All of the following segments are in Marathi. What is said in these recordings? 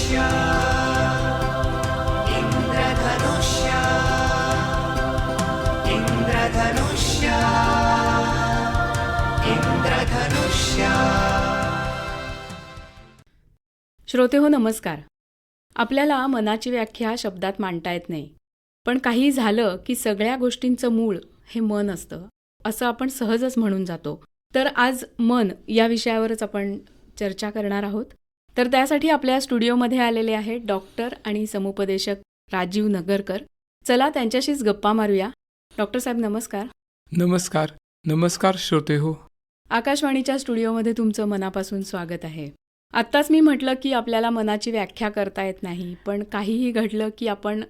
इंद्रधनुष्य इंद्रधनुष्य इंद्रधनुष्य इंद्रधनुष्य. श्रोतेहो नमस्कार. आपल्याला मनाची व्याख्या शब्दात मांडता येत नाही, पण काही झालं की सगळ्या गोष्टींचं मूळ हे मन असतं असं आपण सहजच म्हणून जातो. तर आज मन या विषयावरच आपण चर्चा करणार आहोत. तर त्यासाठी आपल्या स्टुडिओमध्ये आलेले आहेत डॉक्टर आणि समुपदेशक राजीव नगरकर. चला त्यांच्याशीच गप्पा मारूया. डॉक्टर साहेब नमस्कार. नमस्कार. नमस्कार श्रोते हो. आकाशवाणीच्या स्टुडिओमध्ये तुमचं मनापासून स्वागत आहे. आत्ताच मी म्हटलं की आपल्याला मनाची व्याख्या करता येत नाही, पण काहीही घडलं की आपण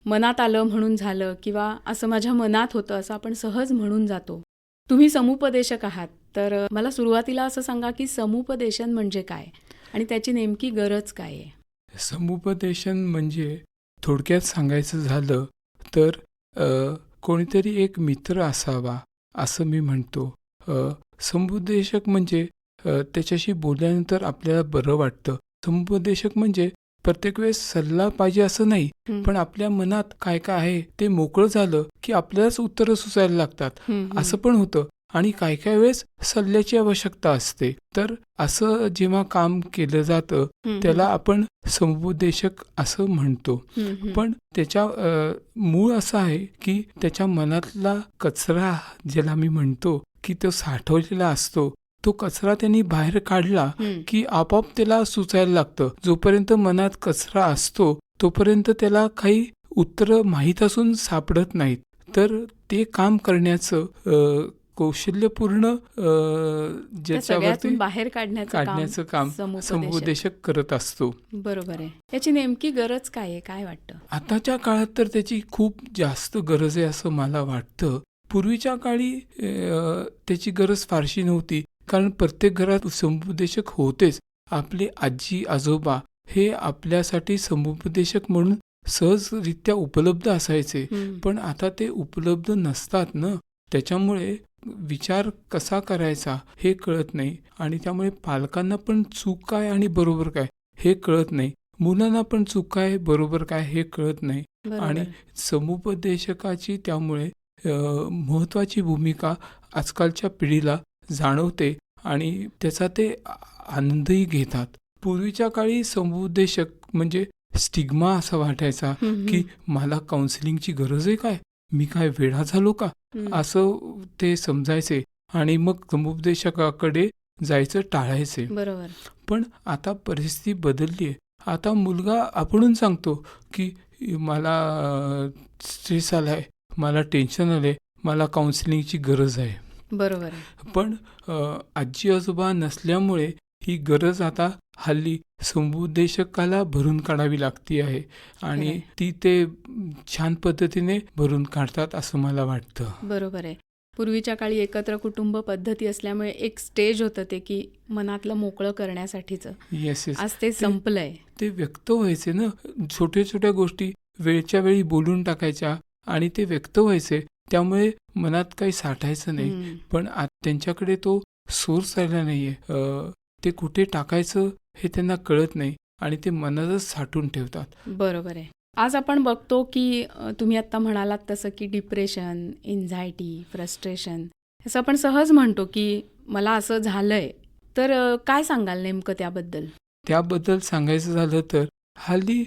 मनात आलं म्हणून झालं किंवा असं माझ्या मनात होतं असं आपण सहज म्हणून जातो. तुम्ही समुपदेशक आहात, तर मला सुरुवातीला असं सांगा की समुपदेशन म्हणजे काय आणि त्याची नेमकी गरज काय आहे? समुपदेशन म्हणजे थोडक्यात सांगायचं झालं तर कोणीतरी एक मित्र असावा असं मी म्हणतो. समुपदेशक म्हणजे त्याच्याशी बोलल्यानंतर आपल्याला बरं वाटतं. समुपदेशक म्हणजे प्रत्येक वेळेस सल्ला पाहिजे असं नाही, पण आपल्या मनात काय काय आहे ते मोकळं झालं की आपल्यालाच उत्तरं सुचायला लागतात असं पण होतं. आणि काही काही वेळेस सल्ल्याची आवश्यकता असते. तर असं जेव्हा काम केलं जातं त्याला आपण समुपदेशक असं म्हणतो. पण त्याच्या मूळ असं आहे की त्याच्या मनातला कचरा ज्याला मी म्हणतो की तो साठवलेला असतो, तो कचरा त्यांनी बाहेर काढला की आपोआप त्याला सुचायला लागतं. जोपर्यंत मनात कचरा असतो तोपर्यंत त्याला काही उत्तरं माहीत असून सापडत नाहीत. तर ते काम करण्याचं कौशल्यपूर्ण ज्याच्यावरती बाहेर काढण्याचं काम समुपदेशक करत असतो. बरोबर आहे. याची नेमकी गरज काय आहे, काय वाटतं? आताच्या काळात तर त्याची खूप जास्त गरज आहे असं मला वाटतं. पूर्वीच्या काळी त्याची गरज फारशी नव्हती, कारण प्रत्येक घरात समुपदेशक होतेच. आपले आजी आजोबा हे आपल्यासाठी समुपदेशक म्हणून सहजरित्या उपलब्ध असायचे. पण आता ते उपलब्ध नसतात ना, त्याच्यामुळे विचार कसा करायचा हे कळत नाही. आणि त्यामुळे पालकांना पण चूक काय आणि बरोबर काय हे कळत नाही. मुलांना पण चूक काय बरोबर काय हे कळत नाही. आणि समुपदेशकाची त्यामुळे महत्त्वाची भूमिका आजकालच्या पिढीला जाणवते आणि त्याचा ते आनंदही घेतात. पूर्वीच्या काळी समुपदेशक म्हणजे स्टिग्मा असा वाटायचा की मला काउन्सिलिंगची गरज आहे काय, मी काय वेडा झालो का, असं ते समजायचे आणि मग समुपदेशकाकडे जायचं टाळायचे. बरोबर. पण आता परिस्थिती बदलली आहे. आता मुलगा आपणून सांगतो की मला स्ट्रेस आलाय, मला टेन्शन आलंय, मला काउन्सिलिंगची गरज आहे. बरोबर. पण आजी आजोबा नसल्यामुळे ही गरज आता हल्ली समुपदेशकाला भरून काढावी लागती आहे आणि ती ते छान पद्धतीने भरून काढतात असं मला वाटतं. बरोबर आहे. पूर्वीच्या काळी एकत्र कुटुंब पद्धती असल्यामुळे एक स्टेज होतं ते की मनातलं मोकळं करण्यासाठीचं. येस. आज ते संपलंय. ते व्यक्त व्हायचे ना, छोट्या छोट्या गोष्टी वेळच्या वेळी बोलून टाकायच्या आणि ते व्यक्त व्हायचे, त्यामुळे मनात काही साठायचं नाही. पण त्यांच्याकडे तो सोर्स राहिला नाहीये. ते कुठे टाकायचं हे त्यांना कळत नाही आणि ते मनातच साठवून ठेवतात. बरोबर आहे. आज आपण बघतो की तुम्ही आत्ता म्हणालात तसं की डिप्रेशन, एन्झायटी, फ्रस्ट्रेशन असं आपण सहज म्हणतो की मला असं झालंय. तर काय सांगाल नेमकं त्याबद्दल? त्याबद्दल सांगायचं झालं तर हल्ली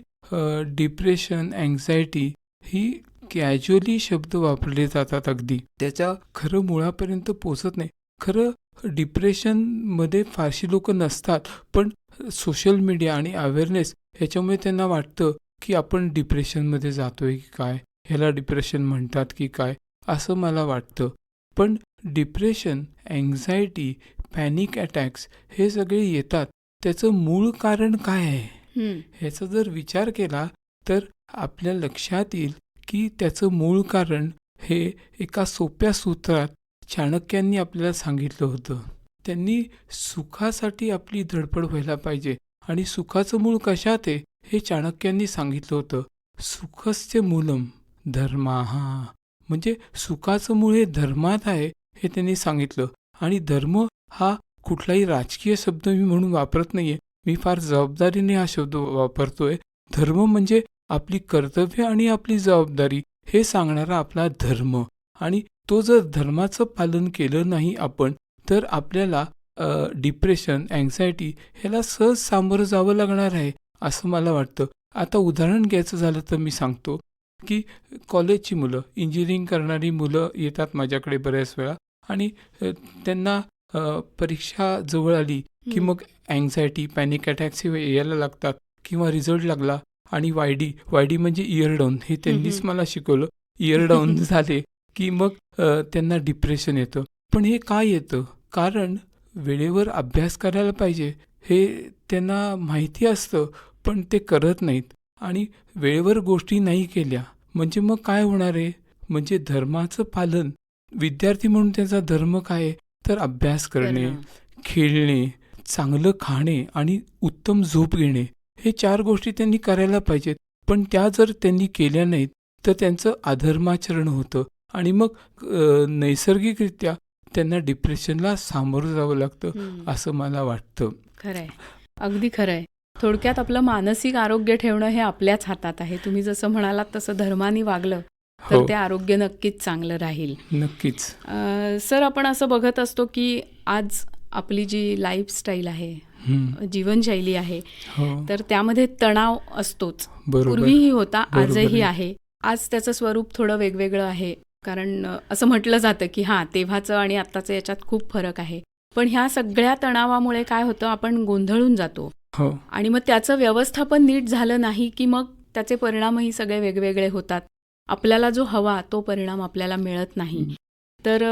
डिप्रेशन, अँक्झायटी ही कॅज्युअली शब्द वापरले जातात. अगदी त्याच्या खरं मुळापर्यंत पोचत नाही. खरं डिप्रेशनमध्ये फारशी लोक नसतात, पण सोशल मीडिया आणि अवेअरनेस ह्याच्यामुळे त्यांना वाटतं की आपण डिप्रेशनमध्ये जातोय की काय, ह्याला डिप्रेशन म्हणतात की काय, असं मला वाटतं. पण डिप्रेशन, अँक्झायटी, पॅनिक अटॅक्स हे सगळे येतात, त्याचं मूळ कारण काय आहे ह्याचा जर विचार केला तर आपल्या लक्षात येईल की त्याचं मूळ कारण हे एका सोप्या सूत्रात चाणक्यांनी आपल्याला सांगितलं होतं. त्यांनी सुखासाठी आपली धडपड व्हायला पाहिजे आणि सुखाचं मूळ कशात आहे हे चाणक्यांनी सांगितलं होतं. सुखस्य मूलम धर्माः, म्हणजे सुखाचं मूळ हे धर्मात आहे हे त्यांनी सांगितलं. आणि धर्म हा कुठलाही राजकीय शब्द मी म्हणून वापरत नाहीये, मी फार जबाबदारीने हा शब्द वापरतोय. धर्म म्हणजे आपली कर्तव्य आणि आपली जबाबदारी हे सांगणारा आपला धर्म. आणि तो जर धर्माचं पालन केलं नाही आपण, तर आपल्याला डिप्रेशन, अँक्झायटी ह्याला सहज सामोरं जावं लागणार आहे असं मला वाटतं. आता उदाहरण घ्यायचं झालं तर मी सांगतो की कॉलेजची मुलं, इंजिनिअरिंग करणारी मुलं येतात माझ्याकडे बऱ्याच वेळा. आणि त्यांना परीक्षा जवळ आली की मग अँक्झायटी, पॅनिक अटॅक्स हे यायला लागतात. किंवा रिझल्ट लागला आणि वायडी म्हणजे इयर डाऊन, हे त्यांनीच मला शिकवलं. इयर डाऊन झाले की मग त्यांना डिप्रेशन येतं. पण हे काय येतं? कारण वेळेवर अभ्यास करायला पाहिजे हे त्यांना माहिती असतं, पण ते करत नाहीत. आणि वेळेवर गोष्टी नाही केल्या म्हणजे मग काय होणार आहे? म्हणजे धर्माचं पालन, विद्यार्थी म्हणून त्याचा धर्म काय आहे? तर अभ्यास करणे, खेळणे, चांगलं खाणे आणि उत्तम झोप घेणे, हे 4 गोष्टी त्यांनी करायला पाहिजेत. पण त्या जर त्यांनी केल्या नाहीत तर त्यांचं अधर्माचरण होतं आणि मग नैसर्गिकरित्या त्यांना डिप्रेशनला सामोरं जावं लागतं असं मला वाटतं. खरंय, अगदी खरंय. थोडक्यात आपलं मानसिक आरोग्य ठेवणं हे आपल्याच हातात आहे. तुम्ही जसं म्हणालात तसं धर्माने वागलं तर हो. ते आरोग्य नक्कीच चांगलं राहील. नक्कीच. सर, आपण असं बघत असतो की आज आपली जी लाईफस्टाईल आहे, हम्म. जीवनशैली आहे, हो. तर त्यामध्ये तणाव असतोच. बरोबर. पूर्वीही होता, बरोबर आजही आहे. आहे. आज त्याचं स्वरूप थोडं वेगवेगळं आहे. कारण असं म्हटलं जातं की हां, तेव्हाचं आणि आत्ताचं याच्यात खूप फरक आहे. पण ह्या सगळ्या तणावामुळे काय होतं, आपण गोंधळून जातो. हो. आणि मग त्याचं व्यवस्थापन नीट झालं नाही की मग त्याचे परिणामही सगळे वेगवेगळे होतात. आपल्याला जो हवा तो परिणाम आपल्याला मिळत नाही. तर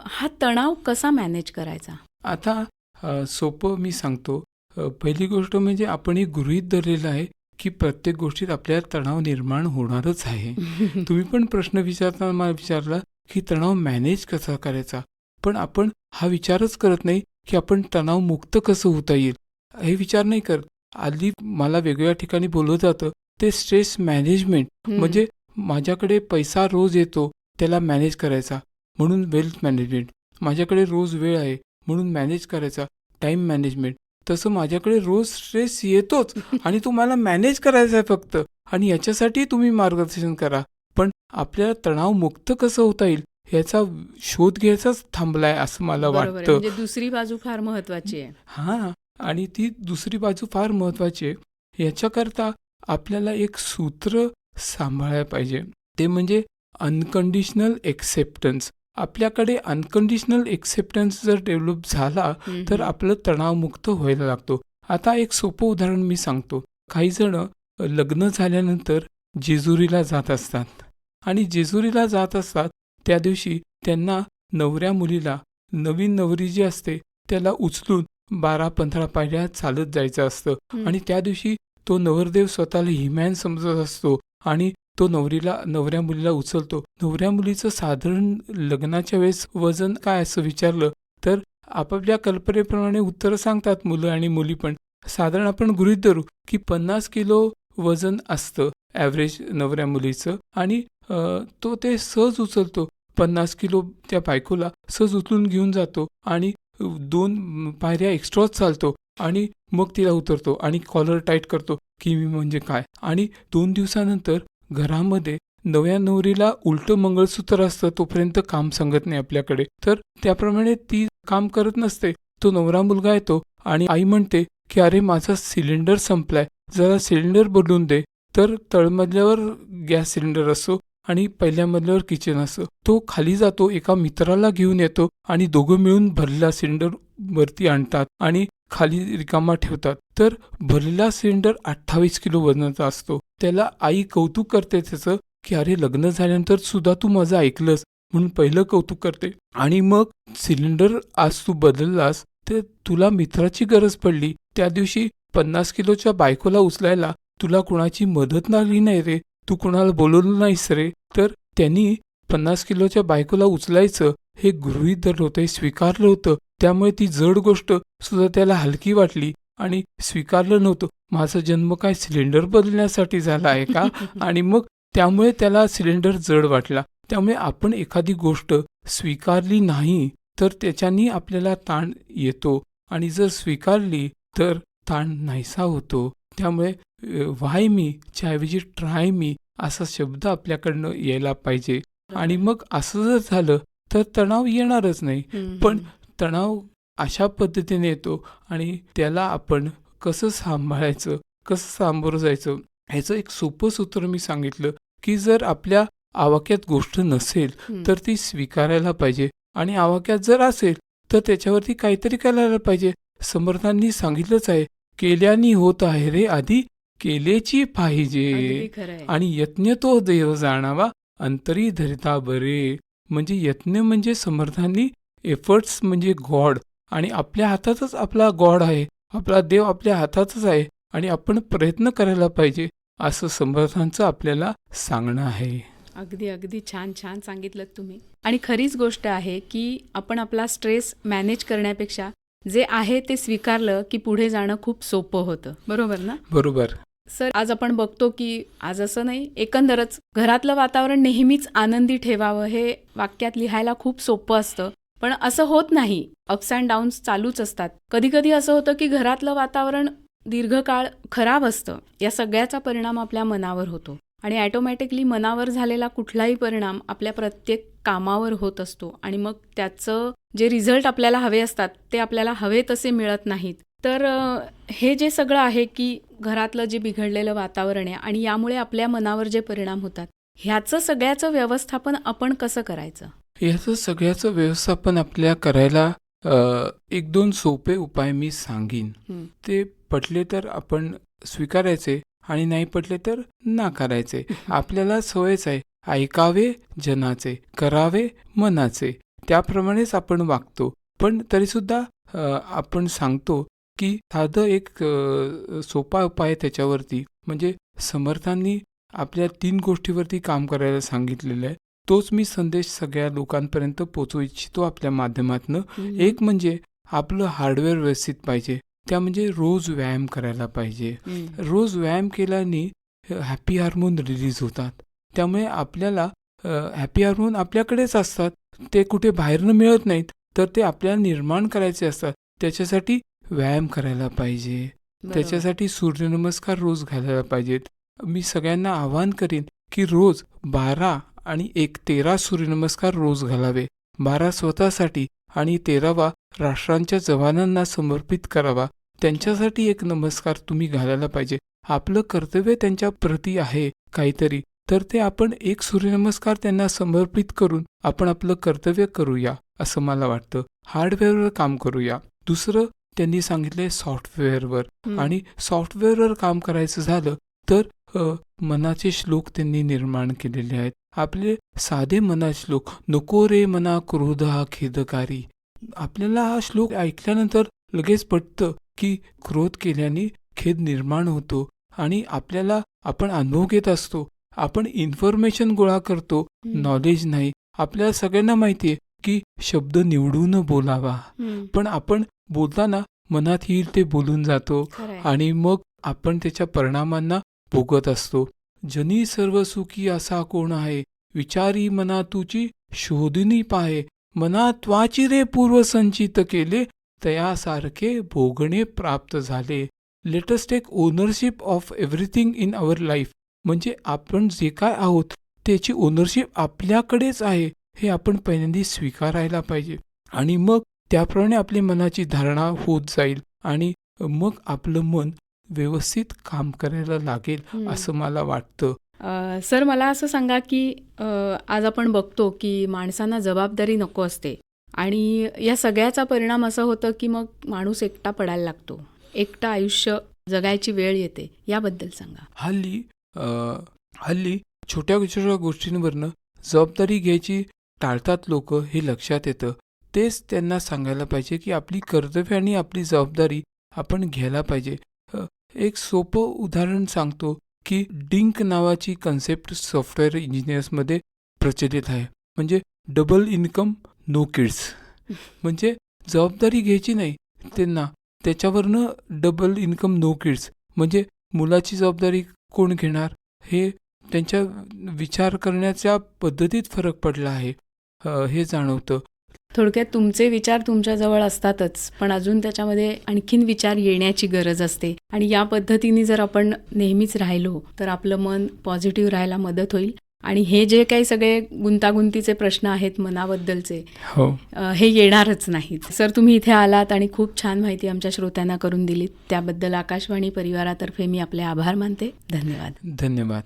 हा तणाव कसा मॅनेज करायचा? आता सोपं मी सांगतो. पहिली गोष्ट म्हणजे आपण एक गृहीत धरलेलं आहे की प्रत्येक गोष्टीत आपल्याला तणाव निर्माण होणारच आहे. तुम्ही पण प्रश्न विचारताना मला विचारला की तणाव मॅनेज कसा करायचा. पण आपण हा विचारच करत नाही की आपण तणावमुक्त कसं होता येईल, हे विचार नाही करत. आधी मला वेगवेगळ्या ठिकाणी बोललं जातं ते स्ट्रेस मॅनेजमेंट, म्हणजे माझ्याकडे पैसा रोज येतो त्याला मॅनेज करायचा म्हणून वेल्थ मॅनेजमेंट. माझ्याकडे रोज वेळ आहे म्हणून मॅनेज करायचा टाईम मॅनेजमेंट. तसं माझ्याकडे रोज स्ट्रेस येतोच आणि तो मला मॅनेज करायचा आहे फक्त, आणि याच्यासाठी तुम्ही मार्गदर्शन करा. पण आपल्याला तणावमुक्त कसं होता येईल याचा शोध घ्यायचाच थांबलाय असं मला बरोबर आहे. वाटतं. म्हणजे दुसरी बाजू फार महत्वाची आहे. हां, आणि ती दुसरी बाजू फार महत्त्वाची आहे. याच्याकरता आपल्याला एक सूत्र सांभाळायला पाहिजे, ते म्हणजे अनकंडिशनल एक्सेप्टन्स. आपल्याकडे अनकंडिशनल एक्सेप्टन्स जर डेव्हलप झाला तर आपलं तणावमुक्त व्हायला लागतो. आता एक सोपं उदाहरण मी सांगतो. काही जण लग्न झाल्यानंतर जेजुरीला जात असतात आणि जेजुरीला जात असतात त्या दिवशी त्यांना नवऱ्या मुलीला, नवीन नवरी जी असते त्याला उचलून 12-15 पायऱ्या चालत जायचं असतं. आणि त्या दिवशी तो नवरदेव स्वतःला हिमॅन समजत असतो आणि तो नवऱ्या मुलीला उचलतो. नवऱ्या मुलीचं साधारण लग्नाच्या वेळेस वजन काय असं विचारलं तर आपापल्या कल्पनेप्रमाणे उत्तरं सांगतात मुलं आणि मुली पण. साधारण आपण गृहीत धरू की 50 किलो वजन असतं ॲव्हरेज नवऱ्या मुलीचं, आणि तो ते सहज उचलतो. 50 किलो त्या बायकोला सहज उचलून घेऊन जातो आणि 2 पायऱ्या एक्स्ट्राच चालतो आणि मग तिला उतरतो आणि कॉलर टाईट करतो की मी म्हणजे काय. आणि 2 दिवसानंतर घरामध्ये नव्या नवरीला उलटं मंगळसूत्र असतं, तोपर्यंत काम सांगत नाही आपल्याकडे. तर त्याप्रमाणे ती काम करत नसते. तो नवरा मुलगा येतो आणि आई म्हणते की अरे माझा सिलेंडर संपलाय, जरा सिलेंडर बदलून दे. तर तळमजल्यावर गॅस सिलेंडर असतो आणि पहिल्या मजल्यावर किचन असतं. तो खाली जातो, एका मित्राला घेऊन येतो आणि दोघं मिळून भरलेला सिलेंडर वरती आणतात आणि खाली रिकामा ठेवतात. तर भरलेला सिलेंडर 28 किलो वजनाचा असतो. त्याला आई कौतुक करते त्याचं की अरे लग्न झाल्यानंतर सुद्धा तू माझं ऐकलंस म्हणून पहिलं कौतुक करते. आणि मग सिलेंडर आज तू बदललास तर तुला मित्राची गरज पडली. त्या दिवशी 50 किलोच्या बायकोला उचलायला तुला कुणाची मदत लागली नाही रे, तू कुणाला बोलवलं नाहीस रे. तर त्यांनी 50 किलोच्या बायकोला उचलायचं हे गृहीत धरलं होतं, हे स्वीकारलं होतं. त्यामुळे ती जड गोष्ट सुद्धा त्याला हलकी वाटली आणि स्वीकारलं नव्हतं. माझा जन्म काय सिलेंडर बदलण्यासाठी झाला आहे का? आणि मग त्यामुळे त्याला सिलेंडर जड वाटला. त्यामुळे आपण एखादी गोष्ट स्वीकारली नाही तर त्याच्यानी आपल्याला ताण येतो, आणि जर स्वीकारली तर ताण नाहीसा होतो. त्यामुळे व्हाय मी च्या ऐवजी ट्राय मी असा शब्द आपल्याकडनं यायला पाहिजे. आणि मग असं जर झालं तर तणाव येणारच नाही. पण तणाव अशा पद्धतीने येतो आणि त्याला आपण कसं सांभाळायचं, कसं सामोरं जायचं, ह्याचं एक सोपं सूत्र मी सांगितलं की जर आपल्या आवाक्यात गोष्ट नसेल तर ती स्वीकारायला पाहिजे आणि आवाक्यात जर असेल तर त्याच्यावरती काहीतरी करायला पाहिजे. समर्थांनी सांगितलंच आहे, केल्यानी होत आहे रे, आधी केलेची पाहिजे. अगदी खरं आहे. आणि यज्ञ तो देव जाणावा, अंतरी धरिता बरे. म्हणजे यज्ञ म्हणजे समर्थांनी एफर्ट्स म्हणजे गॉड, आणि आपल्या हातातच आपला गॉड आहे, आपला देव आपल्या हातातच आहे आणि आपण प्रयत्न करायला पाहिजे असं समर्थांचं आपल्याला सांगणं आहे. अगदी अगदी छान छान सांगितलं तुम्ही. आणि खरीच गोष्ट आहे की आपण आपला स्ट्रेस मॅनेज करण्यापेक्षा जे आहे ते स्वीकारलं की पुढे जाणं खूप सोपं होतं. बरोबर ना? बरोबर. सर, आज आपण बघतो की आज असं नाही, एकंदरच घरातलं वातावरण नेहमीच आनंदी ठेवावं हे वाक्यात लिहायला खूप सोपं असतं, पण असं होत नाही. अप्स अँड डाऊन्स चालूच असतात. कधी कधी असं होतं की घरातलं वातावरण दीर्घकाळ खराब असतं. या सगळ्याचा परिणाम आपल्या मनावर होतो आणि ॲटोमॅटिकली मनावर झालेला कुठलाही परिणाम आपल्या प्रत्येक कामावर होत असतो आणि मग त्याचं जे रिझल्ट आपल्याला हवे असतात ते आपल्याला हवे तसे मिळत नाहीत. तर हे जे सगळं आहे की घरातलं जे बिघडलेलं वातावरण आहे आणि यामुळे आपल्या मनावर जे परिणाम होतात, ह्याचं सगळ्याचं व्यवस्थापन आपण कसं करायचं? याचं सगळ्याचं व्यवस्थापन आपल्याला करायला 1-2 सोपे उपाय मी सांगीन. ते पटले तर आपण स्वीकारायचे आणि नाही पटले तर नाकारायचे. आपल्याला सवयच आहे, ऐकावे जनाचे, करावे मनाचे, त्याप्रमाणेच आपण वागतो. पण तरीसुद्धा आपण सांगतो की साधं एक सोपा उपाय त्याच्यावरती, म्हणजे समर्थांनी आपल्या 3 गोष्टीवरती काम करायला सांगितलेलं आहे. तोच मी संदेश सगळ्या लोकांपर्यंत पोचवू इच्छितो आपल्या माध्यमातून. एक म्हणजे आपलं हार्डवेअर व्यवस्थित पाहिजे, त्या म्हणजे रोज व्यायाम करायला पाहिजे. रोज व्यायाम केल्याने हॅपी हार्मोन रिलीज होतात. त्यामुळे आपल्याला हॅपी हार्मोन आपल्याकडेच असतात, ते कुठे बाहेरनं मिळत नाहीत, तर ते आपल्याला निर्माण करायचे असतात. त्याच्यासाठी व्यायाम करायला पाहिजे, त्याच्यासाठी सूर्यनमस्कार रोज घालायला पाहिजेत. मी सगळ्यांना आवाहन करीन की रोज 12 आणि 13 सूर्यनमस्कार रोज घालावे. 12 स्वतःसाठी आणि 13वा राष्ट्रांच्या जवानांना समर्पित करावा. त्यांच्यासाठी एक नमस्कार तुम्ही घालायला पाहिजे. आपलं कर्तव्य त्यांच्या प्रती आहे काहीतरी, तर ते आपण एक सूर्यनमस्कार त्यांना समर्पित करून आपण आपलं कर्तव्य करूया असं मला वाटतं. हार्डवेअरवर काम करूया. दुसरं त्यांनी सांगितलंय सॉफ्टवेअरवर, आणि सॉफ्टवेअरवर काम करायचं झालं तर मनाचे श्लोक त्यांनी निर्माण केलेले आहेत. आपले साधे मनाचे श्लोक, नको रे मना क्रोध हा खेदकारी. आपल्याला हा श्लोक ऐकल्यानंतर लगेच पटतं की क्रोध केल्याने खेद निर्माण होतो आणि आपल्याला आपण अनुभव घेत असतो, आपण इन्फॉर्मेशन गोळा करतो, नॉलेज नाही. आपल्याला सगळ्यांना माहिती आहे की शब्द निवडून बोलावा, पण आपण बोलताना मनात येईल ते बोलून जातो आणि मग आपण त्याच्या परिणामांना भोगत असतो. जनी सर्व सुखी असा कोण आहे, विचारी मना तुची शोधनी पाहे, मना त्वाची रे पूर्व संचित केले, तयासारखे भोगणे प्राप्त झाले. Let us take ownership of everything in our life. म्हणजे आपण जे काय आहोत त्याची ओनरशिप आपल्याकडेच आहे हे आपण पहिल्यांदा स्वीकारायला पाहिजे आणि मग त्याप्रमाणे आपली मनाची धारणा होत जाईल आणि मग आपलं मन व्यवस्थित काम करायला लागेल असं मला वाटतं. सर, मला असं सांगा की आज आपण बघतो की माणसांना जबाबदारी नको असते आणि या सगळ्याचा परिणाम असा होतं की मग माणूस एकटा पडायला लागतो, एकटा आयुष्य जगायची वेळ येते. याबद्दल सांगा. हल्ली छोट्या छोट्या गोष्टींवरनं जबाबदारी घ्यायची टाळतात लोक, हे लक्षात येतं. तेच त्यांना सांगायला पाहिजे की आपली कर्तव्य आणि आपली जबाबदारी आपण घ्यायला पाहिजे. एक सोपं उदाहरण सांगतो की डिंक नावाची कन्सेप्ट सॉफ्टवेअर इंजिनियर्समध्ये प्रचलित आहे. म्हणजे डबल इन्कम नो किड्स. म्हणजे जबाबदारी घ्यायची नाही त्यांना, त्याच्यावरनं डबल इन्कम नो किड्स. म्हणजे मुलाची जबाबदारी कोण घेणार हे त्यांच्या विचार करण्याच्या पद्धतीत फरक पडला आहे हे जाणवतं. थोडक्यात तुमचे विचार तुमच्याजवळ असतातच, पण अजून त्याच्यामध्ये आणखीन विचार येण्याची गरज असते. आणि या पद्धतीने जर आपण नेहमीच राहिलो तर आपलं मन पॉझिटिव्ह राहायला मदत होईल. आणि हे जे काही सगळे गुंतागुंतीचे प्रश्न आहेत मनाबद्दलचे, हो, हे येणारच नाहीत. सर, तुम्ही इथे आलात आणि खूप छान माहिती आमच्या श्रोत्यांना करून दिलीत. त्याबद्दल आकाशवाणी परिवारातर्फे मी आपले आभार मानते. धन्यवाद. धन्यवाद.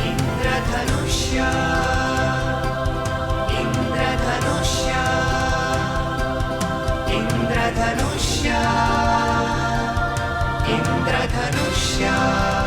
इंद्रधनुष्य इंद्रधनुष्य इंद्रधनुष्य इंद्रधनुष्य